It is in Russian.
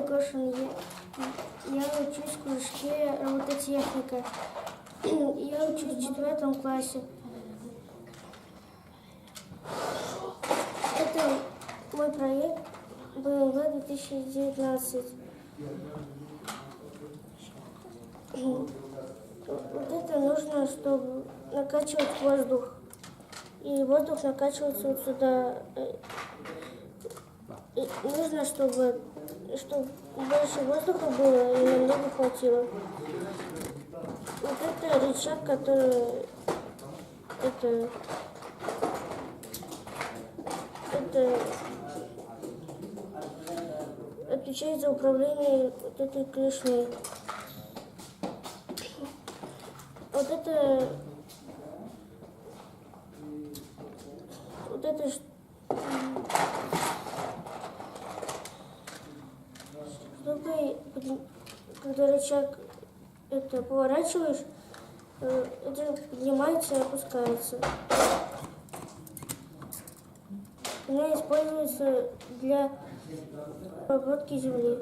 зовут Егошин. Я учусь в кружке робототехника. Я учусь в 4 классе. Это мой проект БМВ 2019. Вот это нужно, чтобы накачивать воздух. И воздух накачивается вот сюда. И нужно, чтобы больше воздуха было и намного хватило. Вот это рычаг, который это отвечает за управление вот этой клешней. Вот это чтобы, когда рычаг это поворачиваешь, это поднимается и опускается. Она используется для обработки земли.